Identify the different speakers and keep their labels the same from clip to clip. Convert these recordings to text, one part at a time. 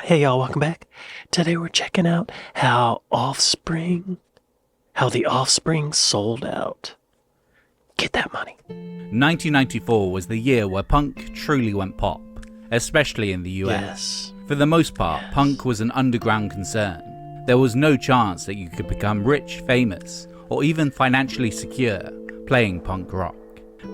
Speaker 1: Hey y'all, welcome back. Today we're checking out how the Offspring sold out. Get that money.
Speaker 2: 1994 was the year where punk truly went pop, especially in the US.
Speaker 1: Yes.
Speaker 2: For the most part, punk was an underground concern. There was no chance that you could become rich, famous, or even financially secure playing punk rock.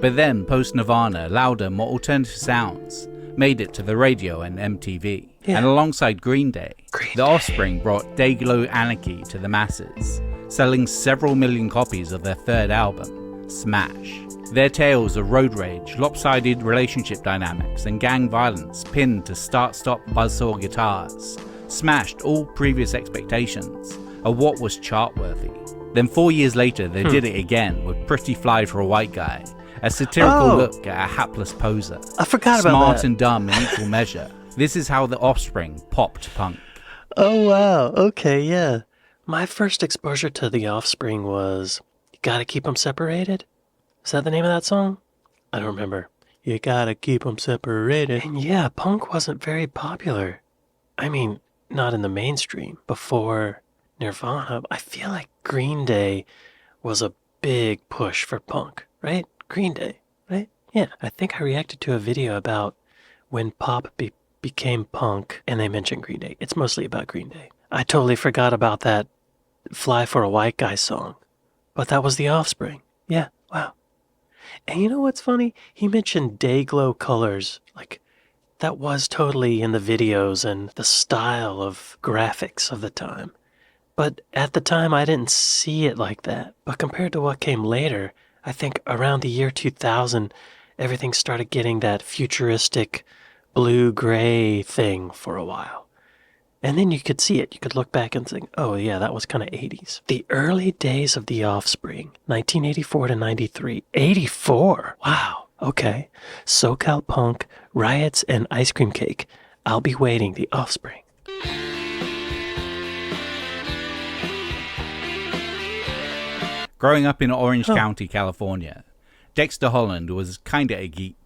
Speaker 2: But then post-Nirvana, louder, more alternative sounds made it to the radio and MTV.
Speaker 1: Yeah.
Speaker 2: And alongside Green Day, the Offspring brought Dayglow anarchy to the masses, selling several million copies of their third album, Smash. Their tales of road rage, lopsided relationship dynamics, and gang violence pinned to start-stop buzzsaw guitars smashed all previous expectations of what was chart-worthy. Then 4 years later, they did it again with Pretty Fly for a White Guy, a satirical look at a hapless poser.
Speaker 1: I forgot about that.
Speaker 2: Smart and dumb in equal measure. This is how the Offspring popped punk.
Speaker 1: Oh wow, okay, yeah. My first exposure to the Offspring was You Gotta Keep 'Em Separated? Is that the name of that song? I don't remember. You gotta keep 'em separated. And yeah, punk wasn't very popular. I mean, not in the mainstream. Before Nirvana, I feel like Green Day was a big push for punk, right? Green Day, right? Yeah, I think I reacted to a video about when pop became punk and they mentioned Green Day. It's mostly about Green Day. I totally forgot about that Fly for a White Guy song, but that was the Offspring. Yeah, wow. And you know what's funny? He mentioned Dayglow colors. Like, that was totally in the videos and the style of graphics of the time. But at the time, I didn't see it like that. But compared to what came later, I think around the year 2000, everything started getting that futuristic blue-gray thing for a while. And then you could see it. You could look back and think, oh yeah, that was kind of 80s. The early days of the Offspring, 1984 to 93. 84? Wow. Okay. SoCal Punk, Riots, and Ice Cream Cake. I'll Be Waiting, the Offspring.
Speaker 2: Growing up in Orange County, California, Dexter Holland was kinda a geek.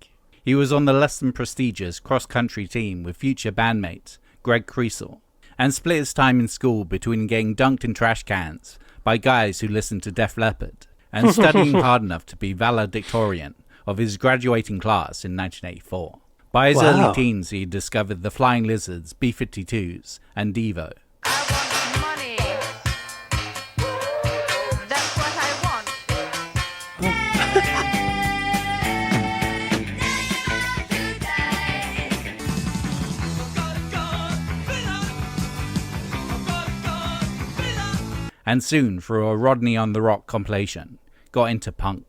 Speaker 2: He was on the less than prestigious cross-country team with future bandmate Greg Creasel, and split his time in school between getting dunked in trash cans by guys who listened to Def Leppard and studying hard enough to be valedictorian of his graduating class in 1984. By his early teens, he discovered the Flying Lizards, B-52s, and Devo. And soon, through a Rodney on the Rock compilation, got into punk.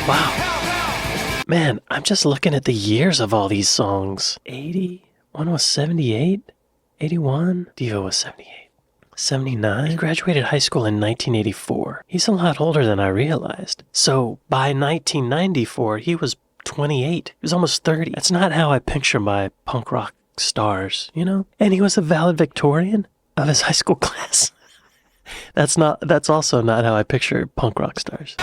Speaker 1: Wow. Man, I'm just looking at the years of all these songs. 80? One was 78? 81? Devo was 78. 79? He graduated high school in 1984. He's a lot older than I realized. So by 1994, he was 28. He was almost 30. That's not how I picture my punk rock stars, you know? And he was a valedictorian of his high school class. That's also not how I picture punk rock stars.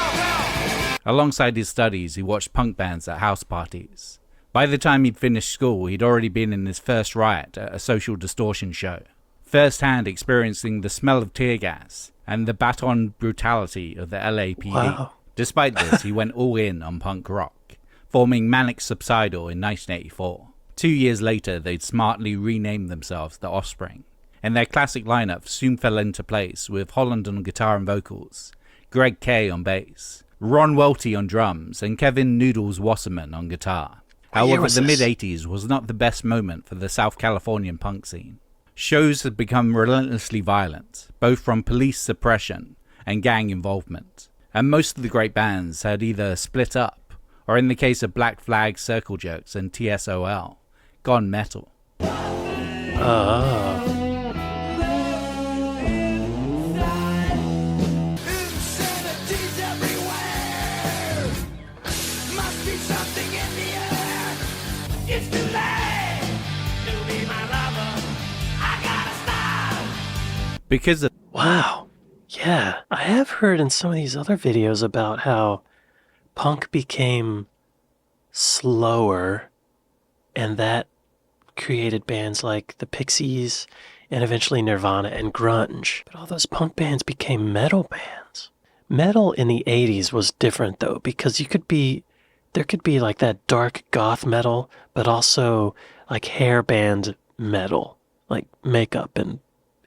Speaker 2: Alongside his studies, he watched punk bands at house parties. By the time he'd finished school, he'd already been in his first riot at a Social Distortion show, first-hand experiencing the smell of tear gas and the baton brutality of the LAPD.
Speaker 1: Wow.
Speaker 2: Despite this, he went all in on punk rock, forming Manic Subsidal in 1984. 2 years later, they'd smartly renamed themselves The Offspring, and their classic lineup soon fell into place with Holland on guitar and vocals, Greg Kay on bass, Ron Welty on drums, and Kevin Noodles Wasserman on guitar. However, the mid-80s was not the best moment for the South Californian punk scene. Shows had become relentlessly violent, both from police suppression and gang involvement, and most of the great bands had either split up, or in the case of Black Flag, Circle Jerks, and TSOL, gone metal. Because of
Speaker 1: Wow. Yeah, I have heard in some of these other videos about how punk became slower and that created bands like the Pixies and eventually Nirvana and grunge. But all those punk bands became metal bands. Metal in the 80s was different though, because there could be like that dark goth metal, but also like hair band metal, like makeup and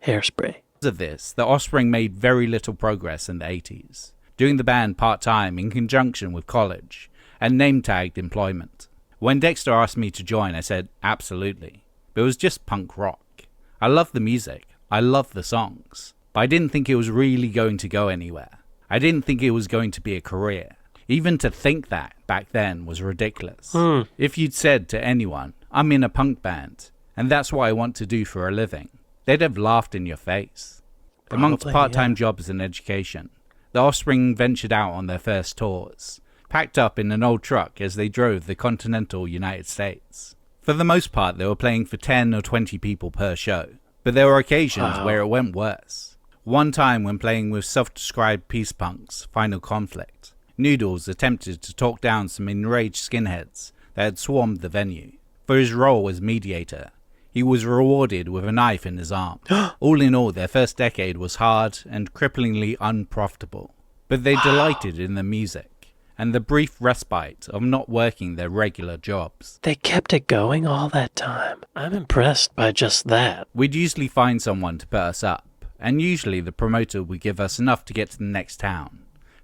Speaker 1: hairspray.
Speaker 2: of this, the Offspring made very little progress in the 80s, doing the band part-time in conjunction with college and name-tagged employment. When Dexter asked me to join, I said absolutely, but it was just punk rock. I love the music, I love the songs, but I didn't think it was really going to go anywhere. I didn't think it was going to be a career. Even to think that back then was ridiculous. If you'd said to anyone, I'm in a punk band, and that's what I want to do for a living, they'd have laughed in your face. Amongst part-time jobs and education, the Offspring ventured out on their first tours, packed up in an old truck as they drove the continental United States. For the most part, they were playing for 10 or 20 people per show, but there were occasions where it went worse. One time when playing with self-described peace punks, Final Conflict, Noodles attempted to talk down some enraged skinheads that had swarmed the venue. For his role as mediator, he was rewarded with a knife in his arm. All in all, their first decade was hard and cripplingly unprofitable. But they delighted in the music and the brief respite of not working their regular jobs.
Speaker 1: They kept it going all that time. I'm impressed by just that.
Speaker 2: We'd usually find someone to put us up, and usually the promoter would give us enough to get to the next town.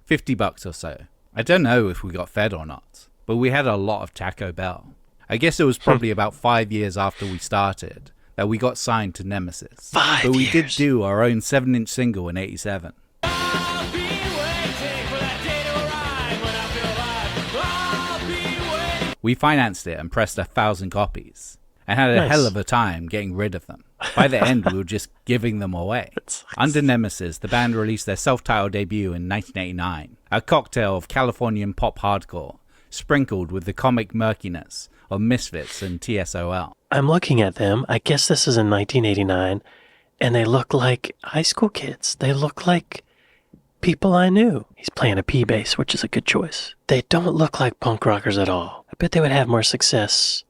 Speaker 2: $50 or so. I don't know if we got fed or not, but we had a lot of Taco Bell. I guess it was probably about 5 years after we started that we got signed to Nemesis. But we did do our own 7-inch single in '87. We financed it and pressed 1,000 copies, and had a hell of a time getting rid of them. By the end, we were just giving them away. Under Nemesis, the band released their self-titled debut in 1989, a cocktail of Californian pop hardcore, sprinkled with the comic murkiness of Misfits and TSOL.
Speaker 1: I'm looking at them. I guess this is in 1989, and they look like high school kids. They look like people I knew. He's playing a P bass, which is a good choice. They don't look like punk rockers at all. I bet they would have more success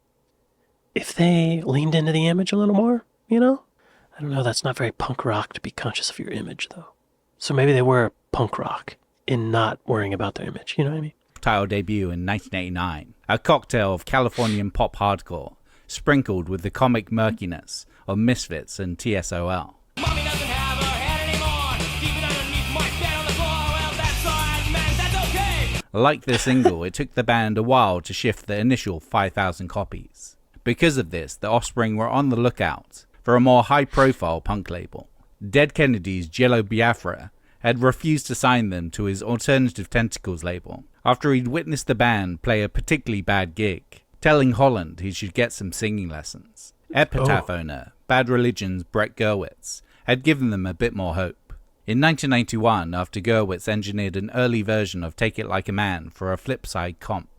Speaker 1: if they leaned into the image a little more, you know? I don't know, that's not very punk rock to be conscious of your image, though. So maybe they were punk rock in not worrying about their image, you know what I mean?
Speaker 2: Title debut in 1989, a cocktail of Californian pop hardcore, sprinkled with the comic murkiness of Misfits and TSOL. Mommy doesn't have her head anymore. Keep it underneath my bed on the floor. Well, that's alright, man, that's okay. Like the single, it took the band a while to shift the initial 5,000 copies. Because of this, the Offspring were on the lookout for a more high-profile punk label. Dead Kennedy's Jello Biafra had refused to sign them to his Alternative Tentacles label after he'd witnessed the band play a particularly bad gig, telling Holland he should get some singing lessons. Epitaph owner, Bad Religion's Brett Gurewitz, had given them a bit more hope. In 1991, after Gurewitz engineered an early version of Take It Like a Man for a Flipside comp,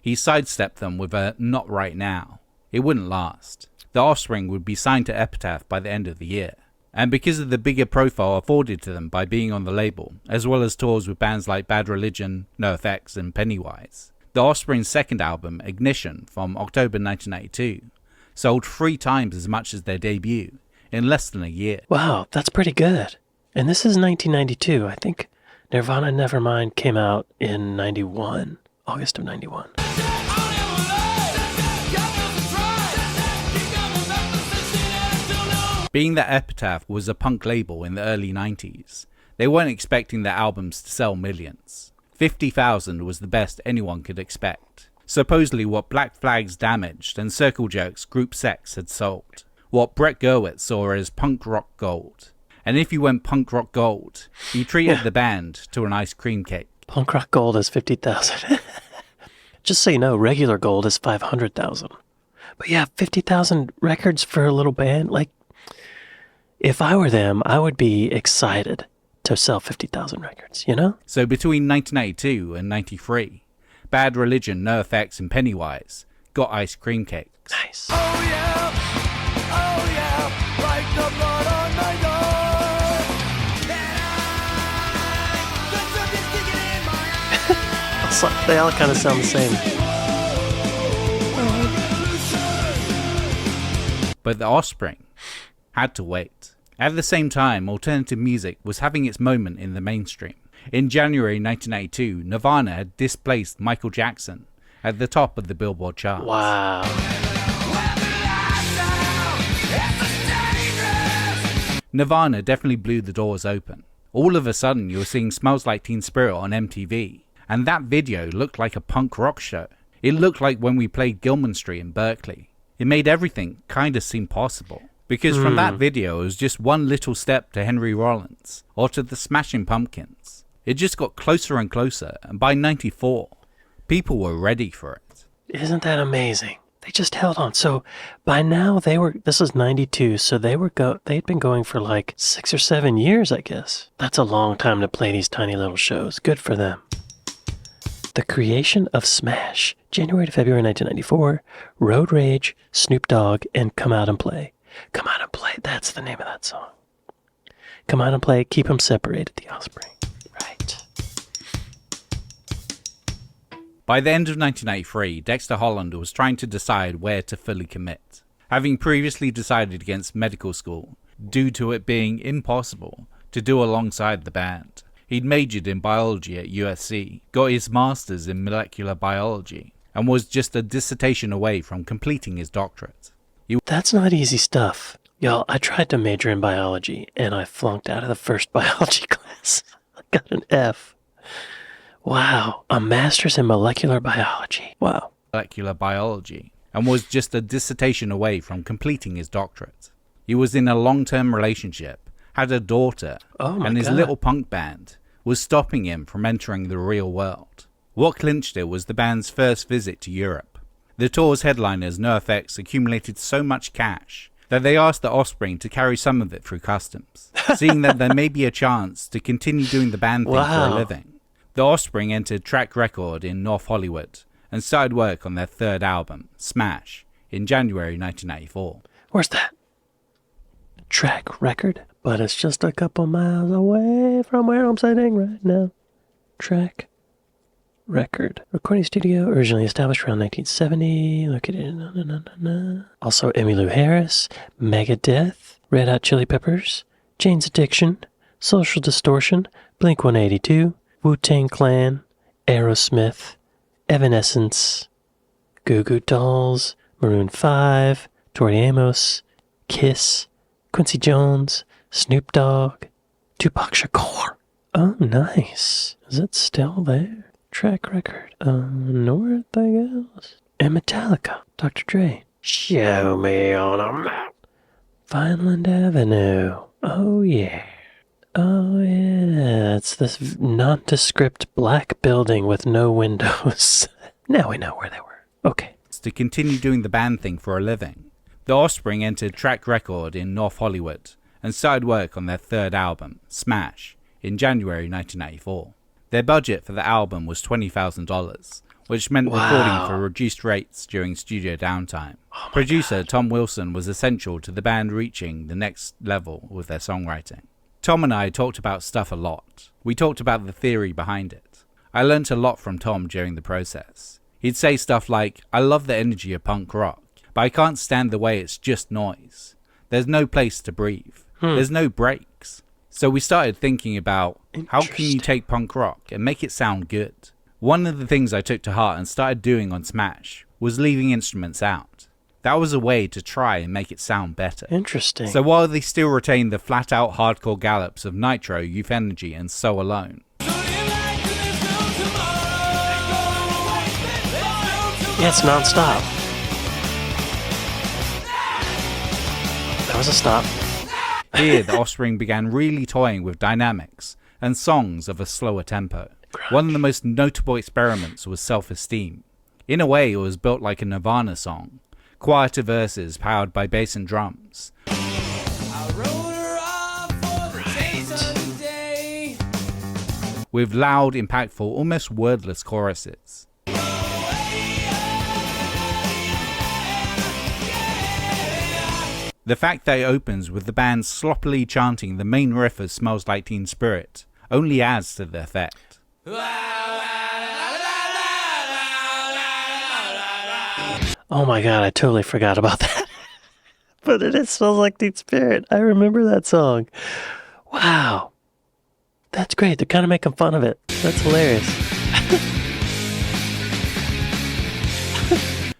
Speaker 2: he sidestepped them with a "not right now." It wouldn't last. The Offspring would be signed to Epitaph by the end of the year. And because of the bigger profile afforded to them by being on the label, as well as tours with bands like Bad Religion, NoFX and Pennywise, the Offspring's second album, Ignition, from October 1992, sold 3 times as much as their debut in less than a year.
Speaker 1: Wow, that's pretty good. And this is 1992. I think Nirvana Nevermind came out in 91, August of 91.
Speaker 2: Being that Epitaph was a punk label in the early 90s, they weren't expecting their albums to sell millions. 50,000 was the best anyone could expect. Supposedly what Black Flag's Damaged and Circle Jerk's Group Sex had sold. What Brett Gurewitz saw as punk rock gold. And if you went punk rock gold, he treated the band to an ice cream cake.
Speaker 1: Punk rock gold is 50,000. Just so you know, regular gold is 500,000. But yeah, 50,000 records for a little band, like, if I were them, I would be excited to sell 50,000 records, you know?
Speaker 2: So between 1992 and 93, Bad Religion, NoFX and Pennywise Got Ice Cream Cakes.
Speaker 1: Nice.
Speaker 3: Oh yeah, like the blood on my door. And I got something sticking in my eye.
Speaker 1: They all kind of sound the same.
Speaker 2: But the Offspring had to wait. At the same time, alternative music was having its moment in the mainstream. In January 1992, Nirvana had displaced Michael Jackson at the top of the Billboard charts.
Speaker 1: Wow.
Speaker 2: Nirvana definitely blew the doors open. All of a sudden, you were seeing Smells Like Teen Spirit on MTV, and that video looked like a punk rock show. It looked like when we played Gilman Street in Berkeley. It made everything kinda seem possible. Because from that video, it was just one little step to Henry Rollins, or to the Smashing Pumpkins. It just got closer and closer, and by 94, people were ready for it.
Speaker 1: Isn't that amazing? They just held on. So by now this is 92, so they'd been going for like 6 or 7 years, I guess. That's a long time to play these tiny little shows. Good for them. The creation of Smash, January to February 1994, Road Rage, Snoop Dogg, and Come Out and Play. Come Out and Play, that's the name of that song. Come Out and Play, Keep 'Em Separated, The Offspring. Right.
Speaker 2: By the end of 1993, Dexter Holland was trying to decide where to fully commit. Having previously decided against medical school, due to it being impossible to do alongside the band. He'd majored in biology at USC, got his master's in molecular biology, and was just a dissertation away from completing his doctorate.
Speaker 1: That's not easy stuff. Y'all, I tried to major in biology, and I flunked out of the first biology class. I got an F. Wow, a master's in molecular biology. Wow.
Speaker 2: Molecular biology, and was just a dissertation away from completing his doctorate. He was in a long-term relationship, had a daughter, and his little punk band was stopping him from entering the real world. What clinched it was the band's first visit to Europe. The tour's headliners, NoFX, accumulated so much cash that they asked the Offspring to carry some of it through customs, seeing that there may be a chance to continue doing the band thing for a living. The Offspring entered Track Record in North Hollywood and started work on their third album, Smash, in January 1994.
Speaker 1: Where's that? Track Record? But it's just a couple miles away from where I'm sitting right now. Track Record. Recording studio originally established around 1970. Located in... Also Emmylou Harris, Megadeth, Red Hot Chili Peppers, Jane's Addiction, Social Distortion, Blink-182, Wu-Tang Clan, Aerosmith, Evanescence, Goo Goo Dolls, Maroon 5, Tori Amos, Kiss, Quincy Jones, Snoop Dogg, Tupac Shakur. Oh, nice. Is it still there? Track Record. North, I guess. And Metallica. Dr. Dre. Show me on a map. Vineland Avenue. Oh, yeah. Oh, yeah. It's this nondescript black building with no windows. Now we know where they were. Okay.
Speaker 2: To continue doing the band thing for a living. The Offspring entered Track Record in North Hollywood and started work on their third album, Smash, in January 1994. Their budget for the album was $20,000, which meant recording for reduced rates during studio downtime. Producer Tom Wilson was essential to the band reaching the next level with their songwriting. Tom and I talked about stuff a lot. We talked about the theory behind it. I learnt a lot from Tom during the process. He'd say stuff like, I love the energy of punk rock, but I can't stand the way it's just noise. There's no place to breathe. There's no breaks. So we started thinking about, how can you take punk rock and make it sound good? One of the things I took to heart and started doing on Smash was leaving instruments out. That was a way to try and make it sound better.
Speaker 1: Interesting.
Speaker 2: So while they still retain the flat-out hardcore gallops of Nitro, Youth Energy, and So Alone,
Speaker 1: yeah, it's non-stop. That was a stop.
Speaker 2: here the Offspring began really toying with dynamics and songs of a slower tempo. One of the most notable experiments was Self-Esteem. In a way, it was built like a Nirvana song, quieter verses powered by bass and drums. With loud, impactful, almost wordless choruses. The fact that it opens with the band sloppily chanting the main riff of Smells Like Teen Spirit only adds to the effect.
Speaker 1: Oh my god, I totally forgot about that. But it is Smells Like Teen Spirit. I remember that song. Wow. That's great. They're kind of making fun of it. That's hilarious.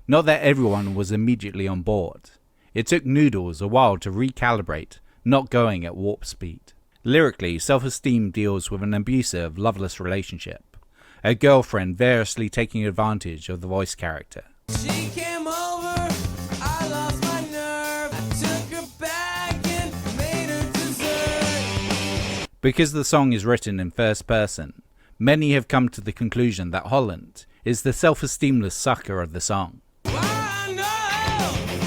Speaker 2: Not that everyone was immediately on board. It took Noodles a while to recalibrate, not going at warp speed. Lyrically, Self-Esteem deals with an abusive, loveless relationship. A girlfriend variously taking advantage of the voice character.
Speaker 3: She came over, I lost my nerve. I took her back and made her dessert.
Speaker 2: Because the song is written in first person, many have come to the conclusion that Holland is the self-esteemless sucker of the song.
Speaker 3: I know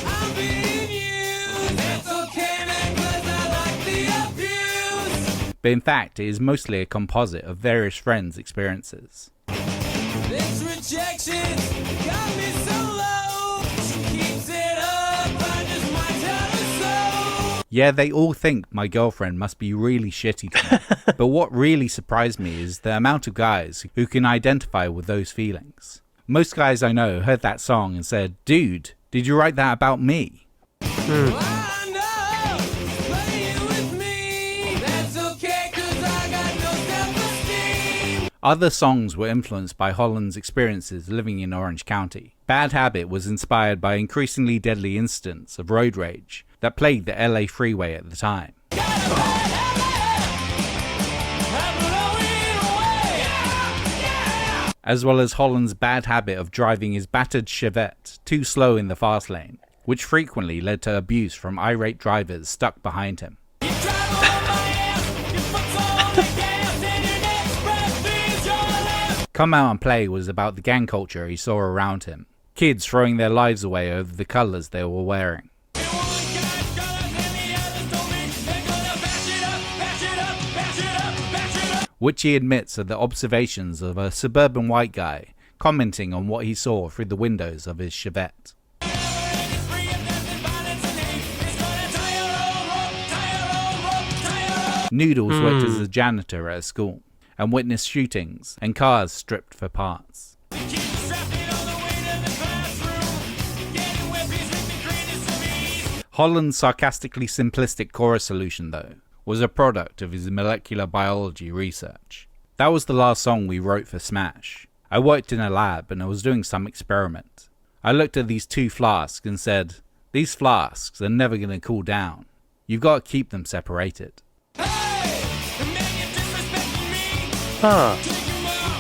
Speaker 3: I'm being used. It's okay, man, 'cause I like the abuse.
Speaker 2: But in fact, it is mostly a composite of various friends' experiences.
Speaker 3: This rejection got me so low. She keeps it up, I just might tell her so.
Speaker 2: Yeah, they all think my girlfriend must be really shitty to me. But what really surprised me is the amount of guys who can identify with those feelings. Most guys I know heard that song and said, "Dude, did you write that about me?"
Speaker 3: I know, playing with me. That's okay, 'cause I got no self-esteem.
Speaker 2: Other songs were influenced by Holland's experiences living in Orange County. Bad Habit was inspired by increasingly deadly incidents of road rage that plagued the LA freeway at the time. As well as Holland's bad habit of driving his battered Chevette too slow in the fast lane, which frequently led to abuse from irate drivers stuck behind him. Come Out and Play was about the gang culture he saw around him, kids throwing their lives away over the colours they were wearing. Which he admits are the observations of a suburban white guy commenting on what he saw through the windows of his Chevette. Noodles worked as a janitor at a school and witnessed shootings and cars stripped for parts. Holland's sarcastically simplistic chorus solution, though, was a product of his molecular biology research. That was the last song we wrote for Smash. I worked in a lab and I was doing some experiment. I looked at these two flasks and said, "These flasks are never going to cool down. You've got to keep them separated."
Speaker 1: Huh.
Speaker 3: You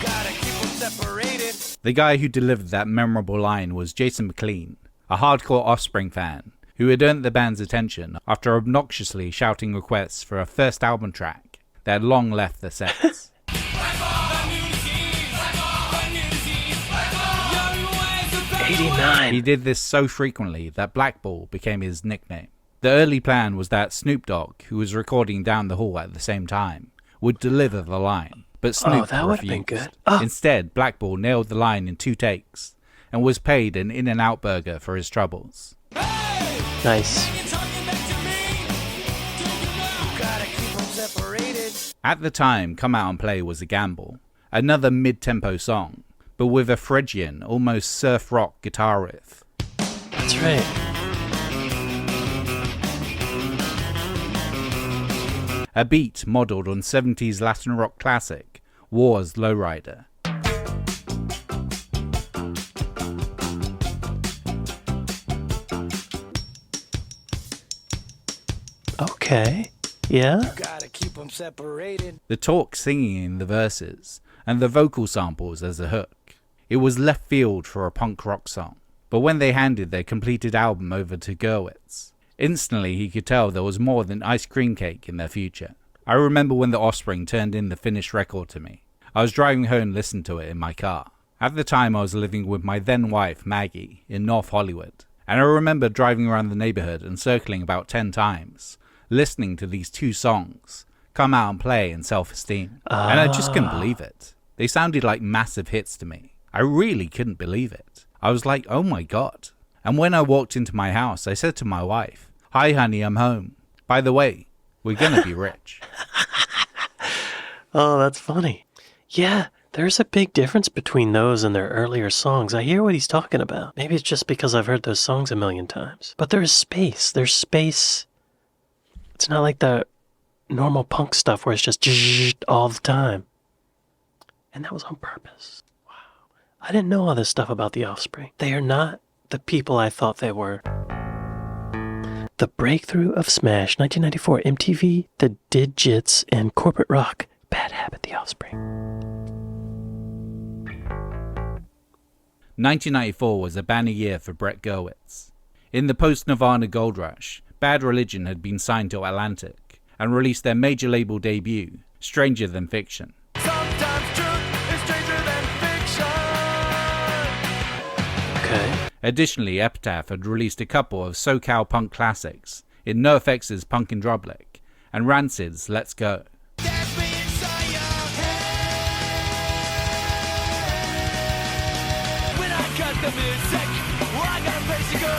Speaker 3: gotta keep them separated.
Speaker 2: The guy who delivered that memorable line was Jason McLean, a hardcore Offspring fan, who had earned the band's attention after obnoxiously shouting requests for a first album track that had long left the sets.
Speaker 1: 89.
Speaker 2: He did this so frequently that Blackball became his nickname. The early plan was that Snoop Dogg, who was recording down the hall at the same time, would deliver the line, but Snoop
Speaker 1: that would have been
Speaker 2: refused.
Speaker 1: good. Oh.
Speaker 2: Instead, Blackball nailed the line in 2 takes and was paid an In-N-Out burger for his troubles.
Speaker 1: Nice.
Speaker 2: At the time, Come Out and Play was a gamble, another mid-tempo song, but with a Phrygian, almost surf rock guitar riff.
Speaker 1: That's right.
Speaker 2: A beat modelled on 70s Latin rock classic, War's Lowrider.
Speaker 1: Okay. Yeah?
Speaker 3: Gotta keep them separated.
Speaker 2: The talk singing in the verses, and the vocal samples as a hook. It was left field for a punk rock song. But when they handed their completed album over to Gerwitz, instantly he could tell there was more than ice cream cake in their future. I remember when the Offspring turned in the finished record to me. I was driving home and listened to it in my car. At the time I was living with my then wife Maggie in North Hollywood, and I remember driving around the neighborhood and circling about 10 times, listening to these 2 songs, Come Out and Play and Self-Esteem. And I just couldn't believe it. They sounded like massive hits to me. I really couldn't believe it. I was like, oh my god. And when I walked into my house, I said to my wife, Hi honey, I'm home. By the way, we're gonna be rich.
Speaker 1: Oh, that's funny. Yeah, there's a big difference between those and their earlier songs. I hear what he's talking about. Maybe it's just because I've heard those songs a million times. But there's space. There's space. It's not like the normal punk stuff where it's just all the time. And that was on purpose. Wow. I didn't know all this stuff about the Offspring. They are not the people I thought they were. The breakthrough of Smash, 1994, MTV, The Digits, and Corporate Rock. Bad Habit, The Offspring.
Speaker 2: 1994 was a banner year for Brett Gurewitz. In the post-Nirvana gold rush, Bad Religion had been signed to Atlantic and released their major label debut, Stranger Than Fiction.
Speaker 3: Sometimes truth is stranger than fiction.
Speaker 1: Okay.
Speaker 2: Additionally, Epitaph had released a couple of SoCal punk classics in NoFX's Punk in Drublic and Rancid's Let's Go.
Speaker 3: Dance me inside your head. When I cut the music, well, I got a place to go.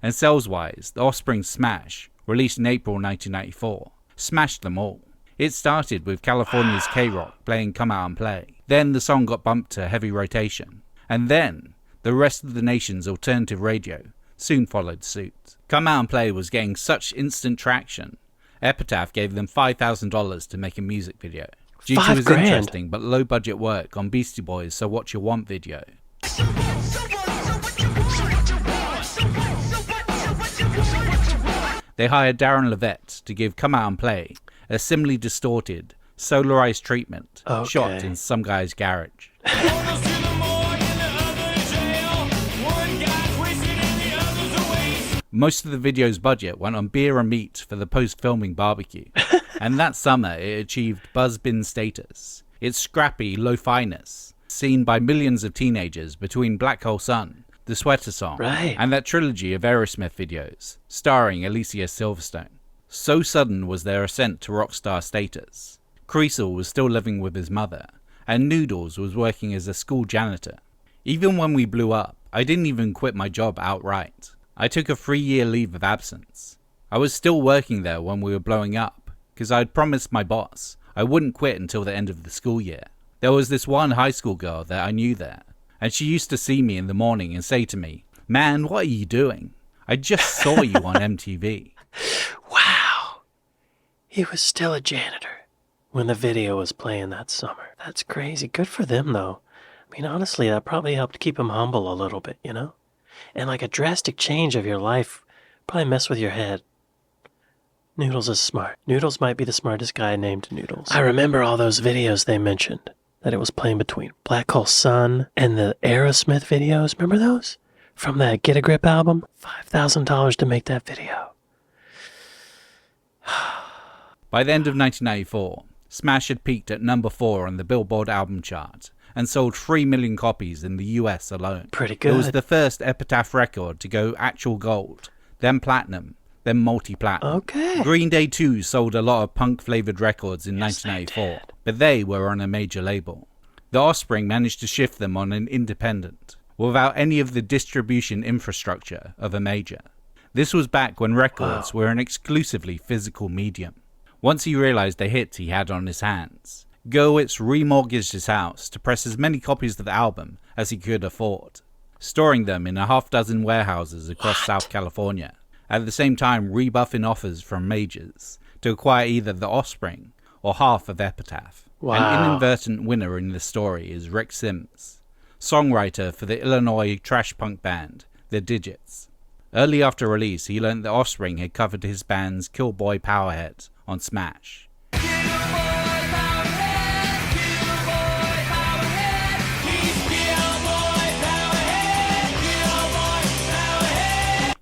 Speaker 2: And sales-wise, the Offspring Smash, released in April 1994, smashed them all. It started with California's K-Rock playing Come Out and Play. Then the song got bumped to heavy rotation. And then the rest of the nation's alternative radio soon followed suit. Come Out and Play was getting such instant traction, Epitaph gave them $5,000 to make a music video. Due to his
Speaker 1: $5,000?
Speaker 2: interesting but low budget work on Beastie Boys' So What You Want video. They hired Darren Levette to give Come Out and Play a similarly distorted, solarized treatment shot
Speaker 1: Okay.
Speaker 2: in some guy's garage. Most of the video's budget went on beer and meat for the post-filming barbecue, and that summer it achieved buzz-bin status. Its scrappy lo-fi-ness, seen by millions of teenagers between Black Hole Sun, the Sweater Song,
Speaker 1: Right.
Speaker 2: and that trilogy of Aerosmith videos, starring Alicia Silverstone. So sudden was their ascent to rock star status. Creasel was still living with his mother, and Noodles was working as a school janitor. Even when we blew up, I didn't even quit my job outright. I took a 3-year leave of absence. I was still working there when we were blowing up, because I'd promised my boss I wouldn't quit until the end of the school year. There was this one high school girl that I knew there, and she used to see me in the morning and say to me, "Man, what are you doing? I just saw you on MTV."
Speaker 1: Wow. He was still a janitor when the video was playing that summer. That's crazy. Good for them, though. I mean, honestly, that probably helped keep him humble a little bit, you know? And like a drastic change of your life probably mess with your head. Noodles is smart. Noodles might be the smartest guy named Noodles. I remember all those videos they mentioned that it was playing between Black Hole Sun and the Aerosmith videos. Remember those? From that Get a Grip album? $5,000 to make that video.
Speaker 2: By the end of 1994, Smash had peaked at number 4 on the Billboard album chart and sold 3 million copies in the US alone.
Speaker 1: Pretty good.
Speaker 2: It was the first Epitaph record to go actual gold, then platinum, then multi-platinum.
Speaker 1: Okay.
Speaker 2: Green Day 2 sold a lot of punk-flavored records in
Speaker 1: Yes, they
Speaker 2: 1994,
Speaker 1: did.
Speaker 2: but they were on a major label. The Offspring managed to shift them on an independent, without any of the distribution infrastructure of a major. This was back when records were an exclusively physical medium. Once he realized the hit he had on his hands, Gurewitz remortgaged his house to press as many copies of the album as he could afford, storing them in a half-dozen warehouses across South California, at the same time rebuffing offers from majors to acquire either the Offspring or half of Epitaph.
Speaker 1: Wow.
Speaker 2: An inadvertent winner in this story is Rick Sims, songwriter for the Illinois trash punk band The Digits. Early after release, he learned that Offspring had covered his band's Kill Boy Powerhead on Smash.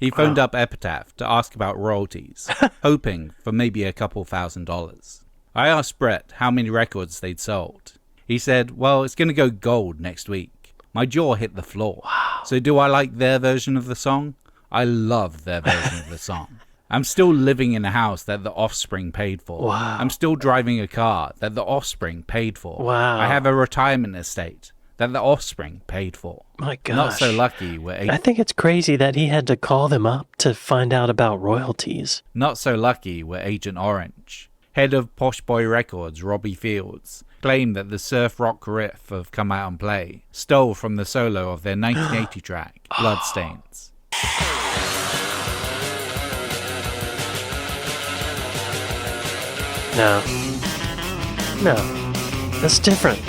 Speaker 2: He phoned up Epitaph to ask about royalties, hoping for maybe a couple $1,000s. I asked Brett how many records they'd sold. He said, "Well, it's going to go gold next week." My jaw hit the floor. Wow. So do I like their version of the song? I love their version of the song. I'm still living in a house that the Offspring paid for.
Speaker 1: Wow.
Speaker 2: I'm still driving a car that the Offspring paid for.
Speaker 1: Wow.
Speaker 2: I have a retirement estate that the Offspring paid for.
Speaker 1: My gosh.
Speaker 2: Not so lucky were
Speaker 1: I think it's crazy that he had to call them up to find out about royalties.
Speaker 2: Not so lucky were Agent Orange. Head of Posh Boy Records, Robbie Fields, claimed that the surf rock riff of Come Out and Play stole from the solo of their 1980 track, Bloodstains.
Speaker 1: No, that's different.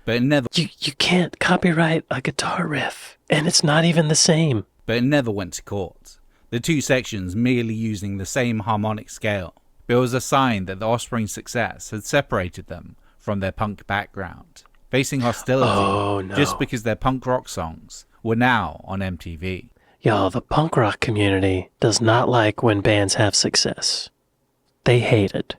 Speaker 2: But it never
Speaker 1: You can't copyright a guitar riff, and it's not even the same.
Speaker 2: went to court. The two sections merely using the same harmonic scale. But it was a sign that the Offspring's success had separated them from their punk background, facing hostility just because their punk rock songs were now on MTV.
Speaker 1: Y'all, the punk rock community does not like when bands have success. They hate it.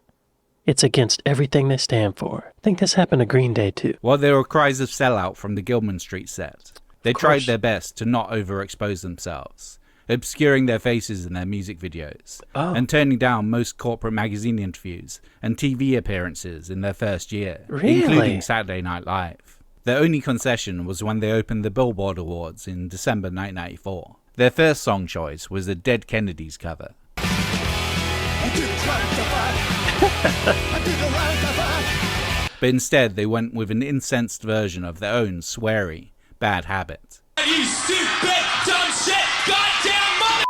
Speaker 1: It's against everything they stand for. I think this happened to Green Day too.
Speaker 2: While there were cries of sellout from the Gilman Street set, they tried their best to not overexpose themselves, obscuring their faces in their music videos, and turning down most corporate magazine interviews and TV appearances in their first year, including Saturday Night Live. Their only concession was when they opened the Billboard Awards in December 1994. Their first song choice was a Dead Kennedys cover. But instead they went with an incensed version of their own sweary Bad Habit.
Speaker 3: You stupid, dumb shit, goddamn mother...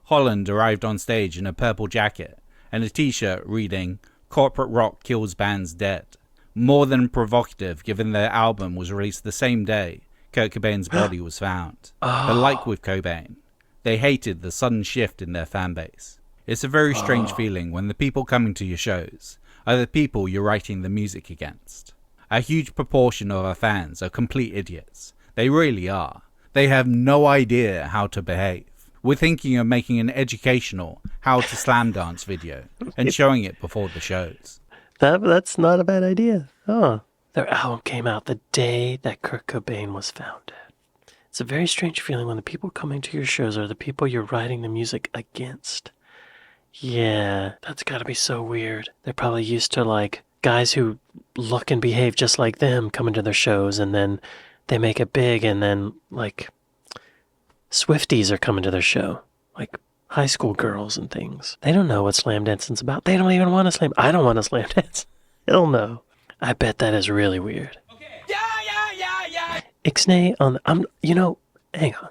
Speaker 2: Holland arrived on stage in a purple jacket and a t-shirt reading, "Corporate rock kills bands dead." More than provocative given their album was released the same day Kurt Cobain's body was found. But like with Cobain, they hated the sudden shift in their fan base. It's a very strange feeling when the people coming to your shows are the people you're writing the music against. A huge proportion of our fans are complete idiots. They really are. They have no idea how to behave. We're thinking of making an educational how to slam dance video and showing it before the shows.
Speaker 1: That's not a bad idea. Their album came out the day that Kurt Cobain was found dead. It's a very strange feeling when the people coming to your shows are the people you're writing the music against. Yeah, that's gotta be so weird. They're probably used to like guys who look and behave just like them coming to their shows, and then they make it big, and then like Swifties are coming to their show, like high school girls and things. They don't know what slam dancing's about. They don't even want to slam. I don't want to slam dance. Hell no. I bet that is really weird.
Speaker 3: Okay. Yeah.
Speaker 1: Ixnay hang on.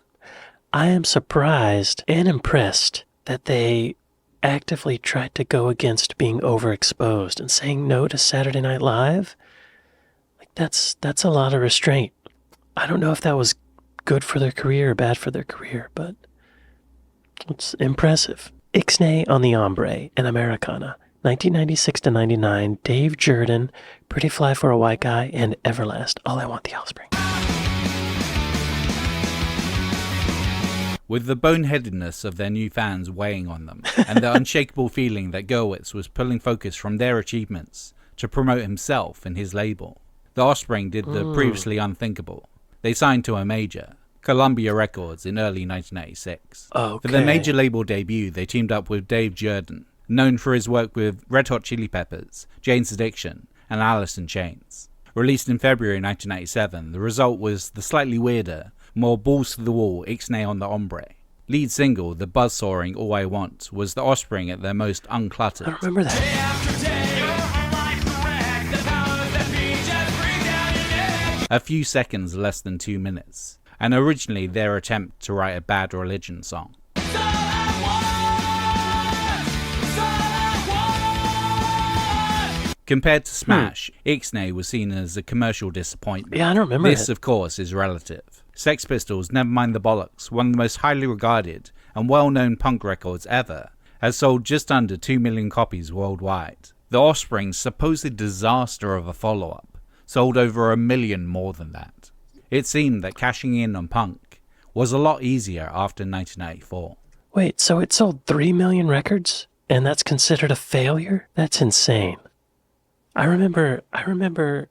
Speaker 1: I am surprised and impressed that they actively tried to go against being overexposed and saying no to Saturday Night Live. Like that's a lot of restraint. I don't know if that was good for their career or bad for their career, but it's impressive. Ixnay on the Hombre and Americana, 1996 to 99, Dave Jordan, Pretty Fly for a White Guy, and Everlast, All I Want the Offspring.
Speaker 2: With the boneheadedness of their new fans weighing on them, and the unshakable feeling that Gerwitz was pulling focus from their achievements to promote himself and his label, the Offspring did the previously unthinkable. They signed to a major, Columbia Records, in early 1986.
Speaker 1: Okay.
Speaker 2: For their major label debut, they teamed up with Dave Jordan, known for his work with Red Hot Chili Peppers, Jane's Addiction, and Alice in Chains. Released in February 1997, the result was the slightly weirder, more balls-to-the-wall Ixnay on the Hombre. Lead single, the buzz-sawing All I Want, was the Offspring at their most uncluttered.
Speaker 1: I don't remember that.
Speaker 2: A few seconds less than 2 minutes, and originally their attempt to write a Bad Religion song. Compared to Smash, Ixnay was seen as a commercial disappointment.
Speaker 1: Yeah, I don't remember
Speaker 2: This, of course, is relative. Sex Pistols, Nevermind the Bollocks, one of the most highly regarded and well-known punk records ever, has sold just under 2 million copies worldwide. The Offspring's supposed disaster of a follow-up sold over 1 million more than that. It seemed that cashing in on punk was a lot easier after 1994.
Speaker 1: Wait, so it sold 3 million records? And that's considered a failure? That's insane. I remember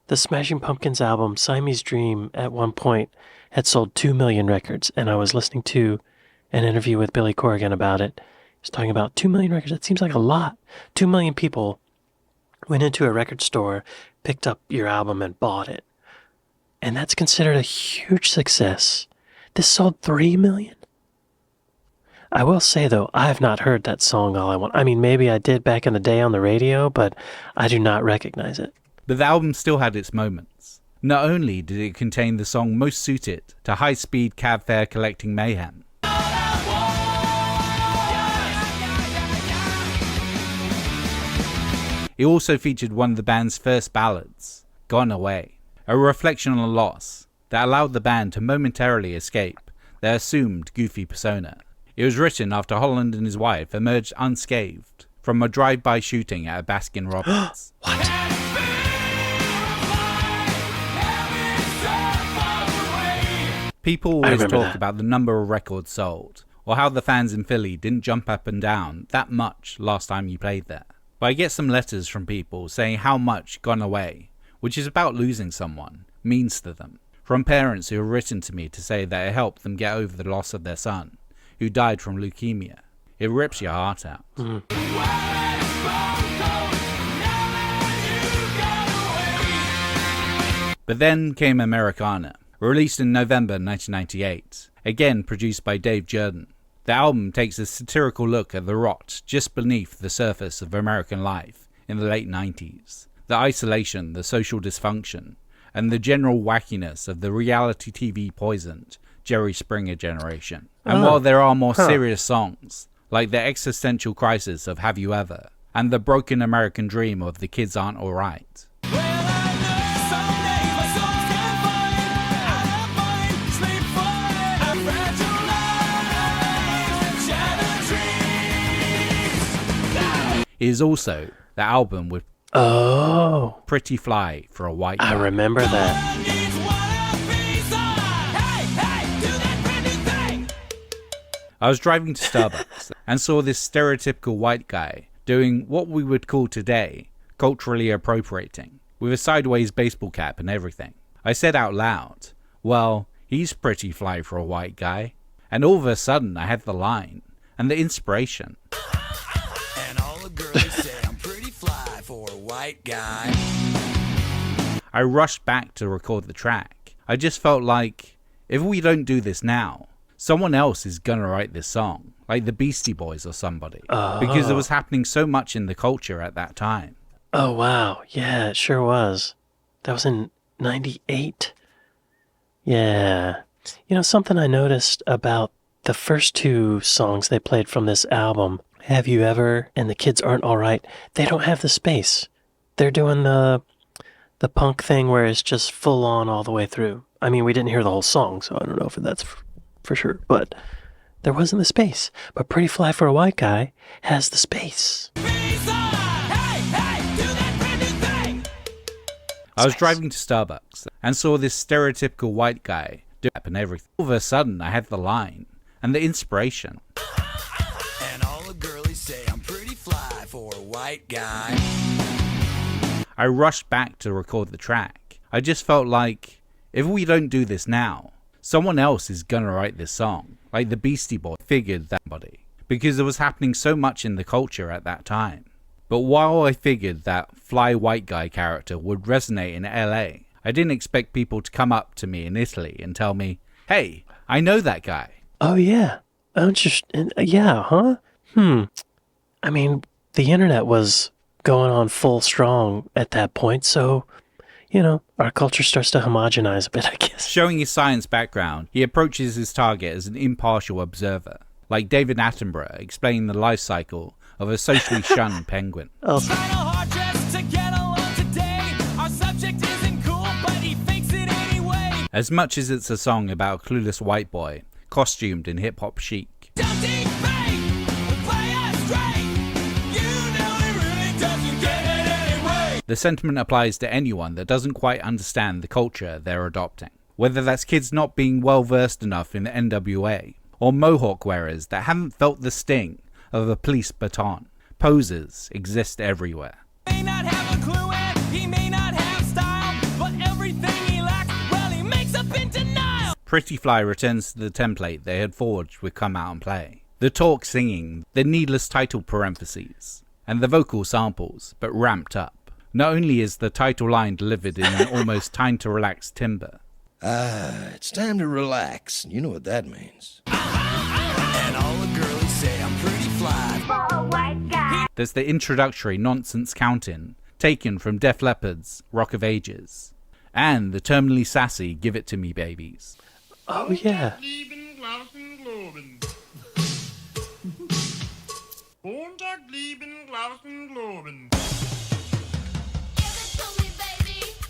Speaker 1: the Smashing Pumpkins album, Siamese Dream, at one point had sold 2 million records, and I was listening to an interview with Billy Corgan about it. He was talking about 2 million records. That seems like a lot. 2 million people went into a record store, picked up your album, and bought it. And that's considered a huge success. This sold 3 million. I will say, though, I have not heard that song All I Want. I mean, maybe I did back in the day on the radio, but I do not recognize it.
Speaker 2: But the album still had its moments. Not only did it contain the song most suited to high-speed cab fare collecting mayhem, it also featured one of the band's first ballads, Gone Away, a reflection on loss that allowed the band to momentarily escape their assumed goofy persona. It was written after Holland and his wife emerged unscathed from a drive-by shooting at a Baskin Robbins. People always talk about the number of records sold, or how the fans in Philly didn't jump up and down that much last time you played there. But I get some letters from people saying how much Gone Away, which is about losing someone, means to them. From parents who have written to me to say that it helped them get over the loss of their son, who died from leukemia. It rips your heart out. But then came Americana, released in November 1998, again produced by Dave Jordan. The album takes a satirical look at the rot just beneath the surface of American life in the late 90s, the isolation, the social dysfunction, and the general wackiness of the reality TV poisoned Jerry Springer generation. And while there are more serious songs, like the existential crisis of Have You Ever, and the broken American dream of The Kids Aren't Alright, is also the album with Pretty Fly for a White Guy.
Speaker 1: I remember that.
Speaker 2: I was driving to Starbucks and saw this stereotypical white guy doing what we would call today culturally appropriating, with a sideways baseball cap and everything. I said out loud, well, he's pretty fly for a white guy. And all of a sudden I had the line and the inspiration.
Speaker 3: And all the girls say I'm pretty fly for a white guy.
Speaker 2: I rushed back to record the track. I just felt like, if we don't do this now, someone else is gonna write this song, like the Beastie Boys or somebody, because it was happening so much in the culture at that time.
Speaker 1: Oh, wow. Yeah, it sure was. That was in 98. Yeah. You know, something I noticed about the first two songs they played from this album, Have You Ever and The Kids Aren't Alright, they don't have the space. They're doing the punk thing where it's just full on all the way through. I mean, we didn't hear the whole song, so I don't know if that's for sure, but there wasn't the space. But Pretty Fly for a White Guy has the space.
Speaker 2: I was driving to Starbucks and saw this stereotypical white guy do rap and everything. All of a sudden I had the line and the inspiration.
Speaker 3: And all the girlies say I'm pretty fly for a white guy.
Speaker 2: I rushed back to record the track. I just felt like, if we don't do this now, someone else is gonna write this song, like the Beastie Boys. Figured that body, because it was happening so much in the culture at that time. But while I figured that fly white guy character would resonate in LA, I didn't expect people to come up to me in Italy and tell me, hey, I know that guy.
Speaker 1: Oh, yeah. Yeah, huh? I mean, the internet was going on full strong at that point, so, you know, our culture starts to homogenize a bit, I guess.
Speaker 2: Showing his science background, he approaches his target as an impartial observer, like David Attenborough explaining the life cycle of a socially shunned penguin. As much as it's a song about a clueless white boy, costumed in hip-hop chic. The sentiment applies to anyone that doesn't quite understand the culture they're adopting. Whether that's kids not being well versed enough in the NWA, or mohawk wearers that haven't felt the sting of a police baton. Posers exist everywhere. He may not have a clue and he may not have style, but everything he lacks, well, he makes up in denial. Pretty Fly returns to the template they had forged with Come Out and Play. The talk singing, the needless title parentheses, and the vocal samples, but ramped up. Not only is the title line delivered in an almost time-to-relax timbre,
Speaker 4: It's time to relax. You know what that means.
Speaker 3: And all the girlies say I'm pretty fly.
Speaker 2: there's the introductory nonsense count-in taken from Def Leppard's Rock of Ages, and the terminally sassy Give It To Me Babies.
Speaker 1: Oh, yeah.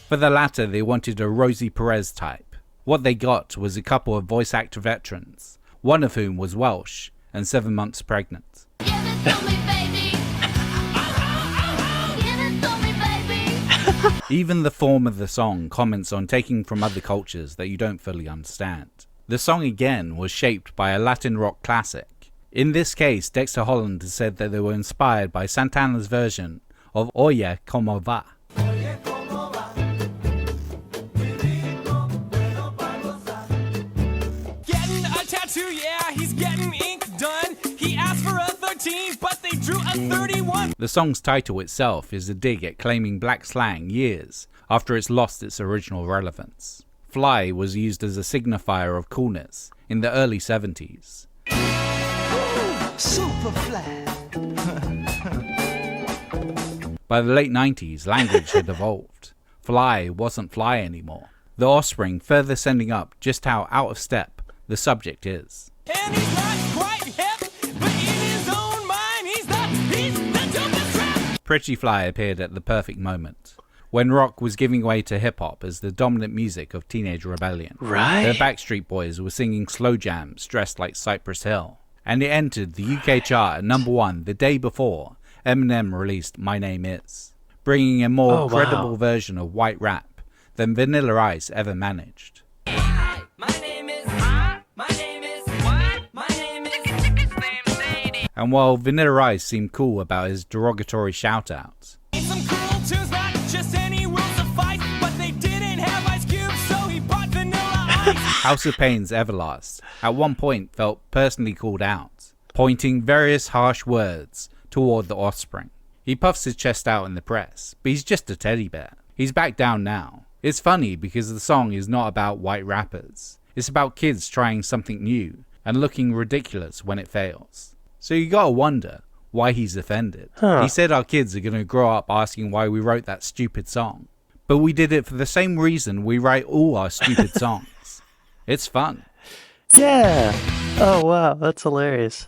Speaker 2: For the latter, they wanted a Rosie Perez type. What they got was a couple of voice actor veterans, one of whom was Welsh and 7 months pregnant. Even the form of the song comments on taking from other cultures that you don't fully understand. The song again was shaped by a Latin rock classic. In this case, Dexter Holland has said that they were inspired by Santana's version of Oye Como Va.
Speaker 3: Getting a tattoo, yeah, he's getting ink done. He asked for a 13, but they drew a 31.
Speaker 2: The song's title itself is a dig at claiming black slang years after it's lost its original relevance. Fly was used as a signifier of coolness in the early 70s.
Speaker 3: Super fly.
Speaker 2: By the late 90s, language had evolved. Fly wasn't fly anymore. The Offspring further sending up just how out of step the subject is.
Speaker 3: And he's not quite hip, but in his own mind, he's the dopest rap.
Speaker 2: Pretty Fly appeared at the perfect moment, when rock was giving way to hip-hop as the dominant music of teenage rebellion.
Speaker 1: Right.
Speaker 2: The Backstreet Boys were singing slow jams dressed like Cypress Hill, and it entered the UK chart at number 1 the day before Eminem released My Name Is, bringing a more credible version of white rap than Vanilla Ice ever managed.
Speaker 3: My name is, my name is, what? My name is, Slim Shady.
Speaker 2: And while Vanilla Ice seemed cool about his derogatory shout-outs,
Speaker 3: Some cool tunes, not just any will suffice, but they didn't have Ice Cube, so he bought Vanilla Ice.
Speaker 2: House of Pain's Everlast at one point felt personally called out, pointing various harsh words toward the Offspring. He puffs his chest out in the press, but he's just a teddy bear. He's back down now. It's funny because the song is not about white rappers. It's about kids trying something new and looking ridiculous when it fails. So you gotta wonder why he's offended. He said our kids are gonna grow up asking why we wrote that stupid song. But we did it for the same reason we write all our stupid songs. It's fun.
Speaker 1: Yeah. Oh, wow. That's hilarious.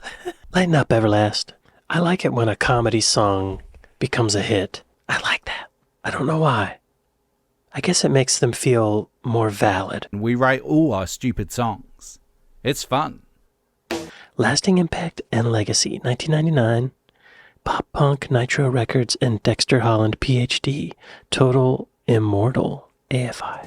Speaker 1: Lighten up, Everlast. I like it when a comedy song becomes a hit. I like that. I don't know why. I guess it makes them feel more valid.
Speaker 2: We write all our stupid songs. It's fun.
Speaker 1: Lasting Impact and Legacy, 1999. Pop Punk, Nitro Records, and Dexter Holland, PhD. Total Immortal, AFI.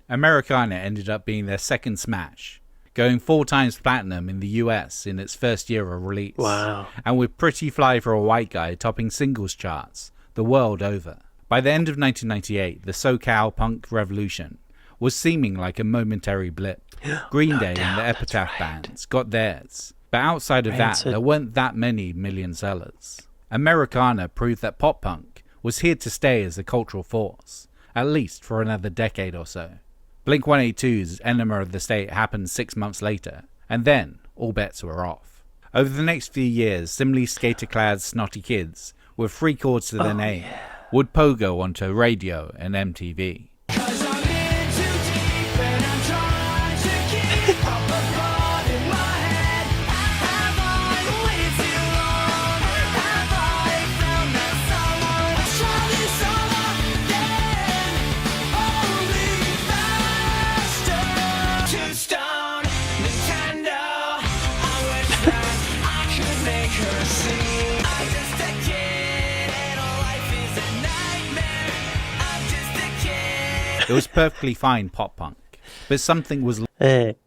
Speaker 2: Americana ended up being their second smash, going 4 times platinum in the US in its first year of release.
Speaker 1: Wow.
Speaker 2: And with Pretty Fly for a White Guy topping singles charts the world over. By the end of 1998, the SoCal punk revolution was seeming like a momentary blip. Green Day and the Epitaph bands got theirs, but outside of that, there weren't that many million sellers. Americana proved that pop punk was here to stay as a cultural force, at least for another decade or so. Blink-182's Enema of the State happened 6 months later, and then all bets were off. Over the next few years, similarly skater-clad snotty kids with 3 chords to their name would pogo onto radio and MTV.
Speaker 3: Cause I'm in too deep and I'm trying to keep up a thought in my head. Have I waited too long? Have I found that someone? Let's try this all again. Only faster. Tombstone, Nintendo. I wish that I could make her see. I'm just a kid and life is a nightmare. I'm just a kid.
Speaker 2: It was perfectly fine pop punk, but something was
Speaker 1: Hey.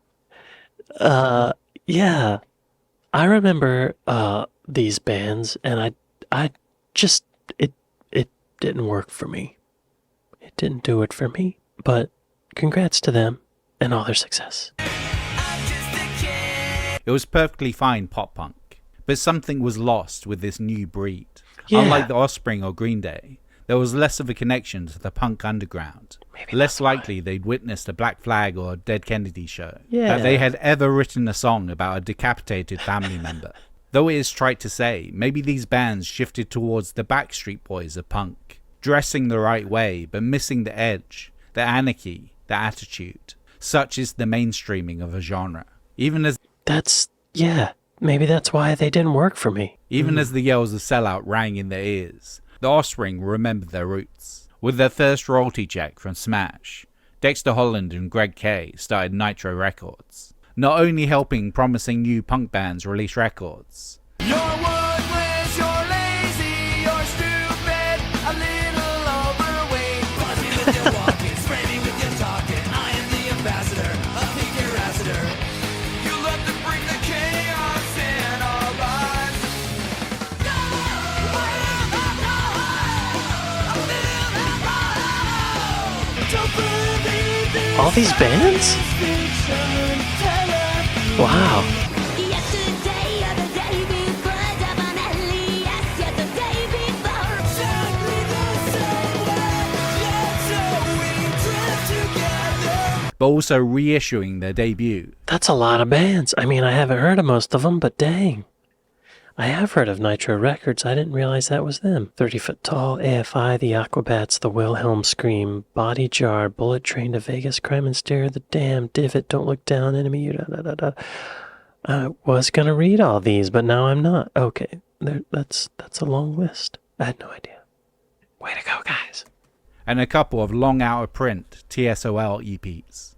Speaker 1: Yeah. I remember these bands, and I just it didn't work for me. It didn't do it for me. But congrats to them and all their success.
Speaker 2: It was perfectly fine pop punk, But something was lost with this new breed.
Speaker 1: Yeah.
Speaker 2: Unlike the Offspring or Green Day, there was less of a connection to the punk underground.
Speaker 1: Maybe
Speaker 2: Less
Speaker 1: that's why.
Speaker 2: likely they'd witnessed a Black Flag or a Dead Kennedy show.
Speaker 1: Yeah.
Speaker 2: That they had ever written a song about a decapitated family member. Though it is trite to say, maybe these bands shifted towards the Backstreet Boys of punk. Dressing the right way, but missing the edge, the anarchy, the attitude. Such is the mainstreaming of a genre. Even as
Speaker 1: Maybe that's why they didn't work for me.
Speaker 2: as the yells of sellout rang in their ears, the Offspring remembered their roots. With their first royalty check from Smash, Dexter Holland and Greg Kay started Nitro Records, not only helping promising new punk bands release records,
Speaker 3: You're worthless, you're lazy, you're stupid, a little overweight. Buzz me with your walking, spray me with your talking. I am the ambassador, a peak harasser. You love to bring the chaos in our lives.
Speaker 1: All these bands? Wow.
Speaker 5: Yesterday or the day before, definitely yes, yet the day before.
Speaker 3: Exactly the same way. Let's so we drift together.
Speaker 2: but also reissuing their debut.
Speaker 1: That's a lot of bands. I mean, I haven't heard of most of them, but dang. I have heard of Nitro Records. I didn't realize that was them. 30 Foot Tall, AFI, The Aquabats, The Wilhelm Scream, Body Jar, Bullet Train to Vegas, Crime and Stare, The Damn, Divot, Don't Look Down, Enemy, da. I was going to read all these, but now I'm not. Okay, that's a long list. I had no idea. Way to go, guys.
Speaker 2: And a couple of long out of print TSOL EPs.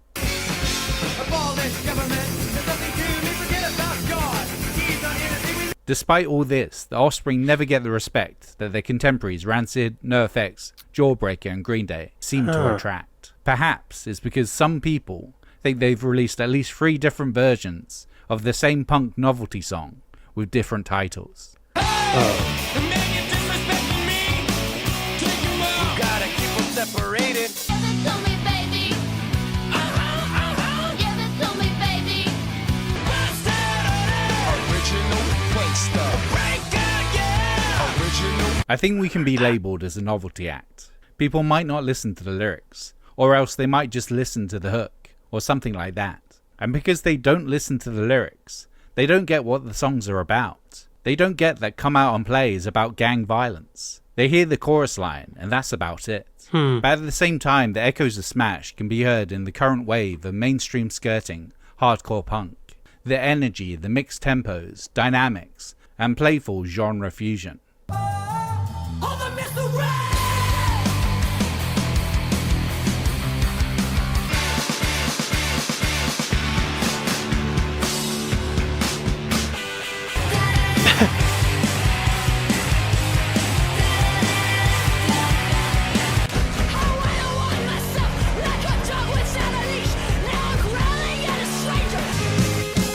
Speaker 3: Abolish government, there's nothing to me, forget about God. He's on anything we
Speaker 2: Despite all this, the Offspring never get the respect that their contemporaries Rancid, NoFX, Jawbreaker and Green Day seem to attract. Perhaps it's because some people think they've released at least 3 different versions of the same punk novelty song with different titles.
Speaker 3: The man you're disrespecting me. Take him out. You gotta keep them separated.
Speaker 5: Give it to me, baby. Give it to me, baby.
Speaker 3: Original gangsta. Breaker, yeah. Original.
Speaker 2: I think we can be labelled as a novelty act. People might not listen to the lyrics, or else they might just listen to the hook, or something like that. And because they don't listen to the lyrics, they don't get what the songs are about. They don't get that Come Out and Play is about gang violence. They hear the chorus line, and that's about it. But at the same time, the echoes of Smash can be heard in the current wave of mainstream skirting, hardcore punk. The energy, the mixed tempos, dynamics, and playful genre fusion.
Speaker 3: Over Mr. Red.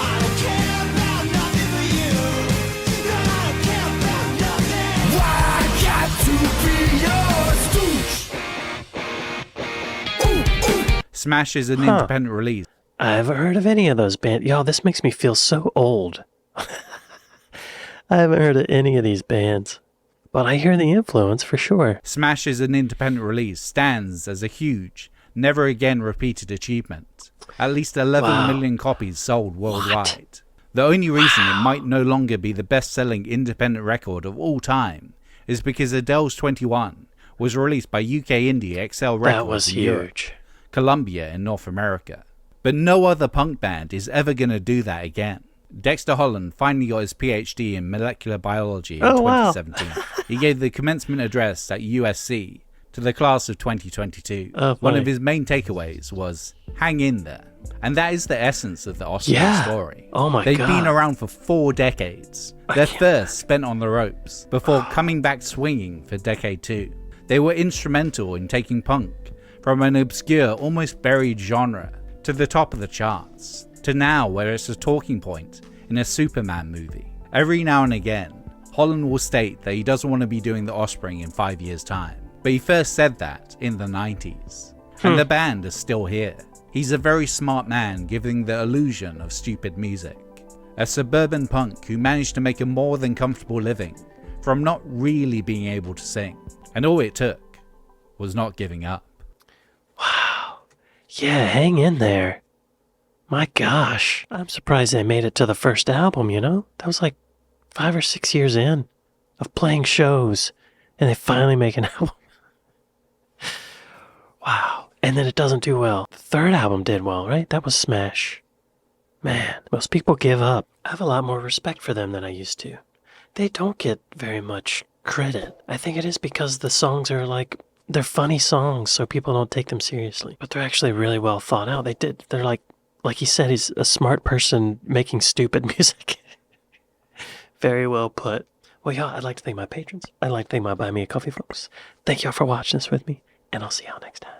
Speaker 3: I don't care about nothing but you. No, I don't care about nothing. Why I got to be your stooge? Ooh, ooh.
Speaker 2: Smash is an independent release.
Speaker 1: I haven't heard of any of those bands. Y'all, this makes me feel so old. I haven't heard of any of these bands. But I hear the influence for sure.
Speaker 2: Smash is an independent release, stands as a huge, never again repeated achievement. At least 11 million copies sold worldwide. The only reason it might no longer be the best-selling independent record of all time is because Adele's 21 was released by UK indie XL Records
Speaker 1: That was
Speaker 2: in Europe,
Speaker 1: huge.
Speaker 2: Colombia and North America. But no other punk band is ever going to do that again. Dexter Holland finally got his PhD in molecular biology in
Speaker 1: Oh, wow.
Speaker 2: 2017. He gave the commencement address at USC to the class of 2022.
Speaker 1: Oh,
Speaker 2: One
Speaker 1: funny.
Speaker 2: of his main takeaways was, hang in there. And that is the essence of the Offspring
Speaker 1: Yeah.
Speaker 2: story.
Speaker 1: Oh my
Speaker 2: They've
Speaker 1: God.
Speaker 2: been around for 4 decades. Their first spent on the ropes, before coming back swinging for decade 2. They were instrumental in taking punk from an obscure, almost buried genre to the top of the charts, to now where it's a talking point in a Superman movie. Every now and again, Holland will state that he doesn't want to be doing the Offspring in 5 years' time, but he first said that in the 90s. And the band is still here. He's a very smart man giving the illusion of stupid music. a suburban punk who managed to make a more than comfortable living from not really being able to sing. And all it took was not giving up.
Speaker 1: Wow. Yeah, hang in there. My gosh. I'm surprised they made it to the first album, you know? That was like 5 or 6 years in of playing shows, and they finally make an album. Wow. And then it doesn't do well. The third album did well, right? That was Smash. Man, most people give up. I have a lot more respect for them than I used to. They don't get very much credit. I think it is because the songs are like, they're funny songs, so people don't take them seriously. But they're actually really well thought out. They're like he said, he's a smart person making stupid music. Very well put. Well, y'all, I'd like to thank my patrons. I'd like to thank my Buy Me a Coffee folks. Thank y'all for watching this with me, and I'll see y'all next time.